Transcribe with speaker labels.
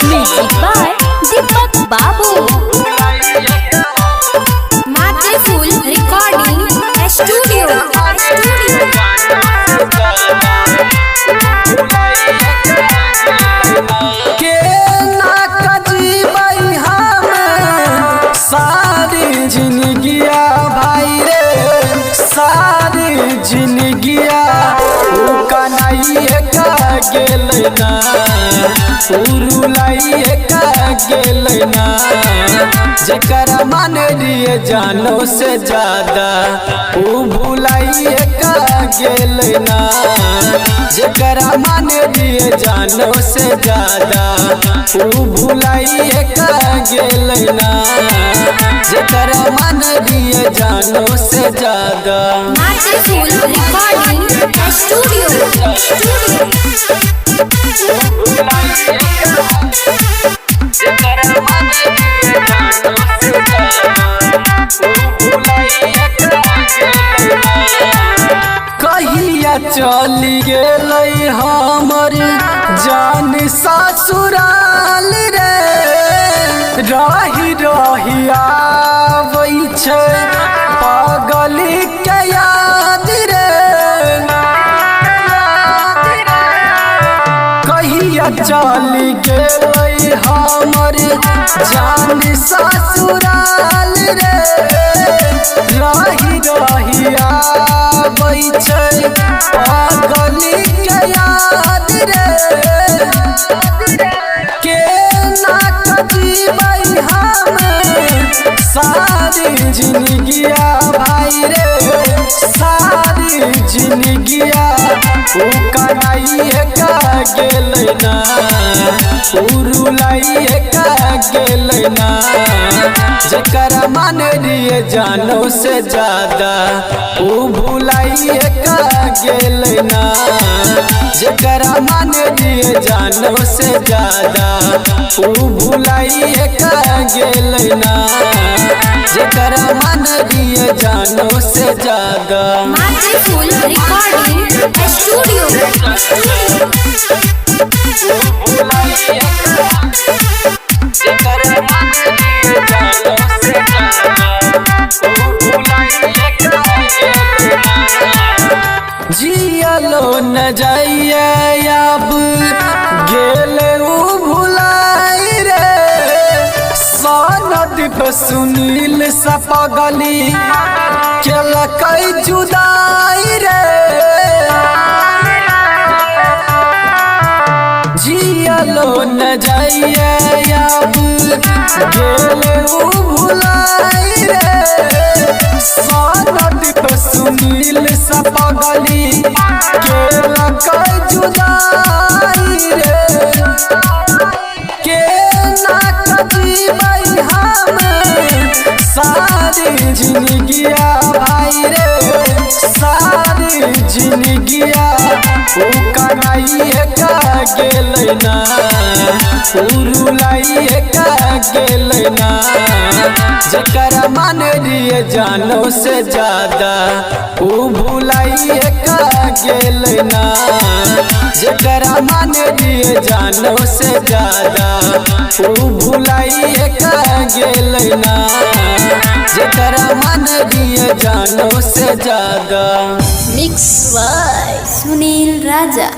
Speaker 1: Music by Deepak Babu. Mateful Recording Studio.
Speaker 2: सारी जिंदगिया भाई रे सारी जिंदगिया कन्हैया का गेल ना उरुलाइए का गेल ना जकरा मान लिए जानो से ज्यादा उ भुलाइए का गेल ना जकरा मान लिए जानो से ज्यादा उ भुलाइए का गेल ना जकरा मान लिए जानो से ज्यादा
Speaker 1: Mateful Recording Studio.
Speaker 2: कहिया चली गेल हमर जान ससुराल रे रही रही आबै छै पागल के याद रे कहिया चली गेल हमर जान ससुराल रे रही रही आबै छै पागल के याद रे के ना कजीबै हम सारी जिंदगिया भाई रे सारी जिंदगिया उ कन्हैया का गेल ना उरुलाइए का गेल ना जकरा मान लिए जानो से ज्यादा उ भुलाइए का गेल ना जकरा मान लिए जानो से ज्यादा उ भुलाइए का गेल ना जकरा मान लिए जानो से ज्यादा
Speaker 1: Mateful Recording Studio.
Speaker 2: जियलो न जाइए अब गेल उ भुलाई रे सनदीप सुनील सपगली केलकै जुदाई रे जियलो न जाइए अब गेल उ भुलाई रे सनदीप सुनील सपगली केलकै जुदाई रे के ना कजीबै हम सारी जिंदगिया भाई रे सारी जिंदगिया उ कन्हैया का गेल ना उरुलाइए का गेल ना जकरा मान लिए जानो से ज्यादा उ भुलाइए का गेल ना जकरा मान लिए जानो से ज्यादा उ भुलाइए का गेल ना जकरा मान लिए जानो से ज्यादा
Speaker 1: Mix by Sunil Raja.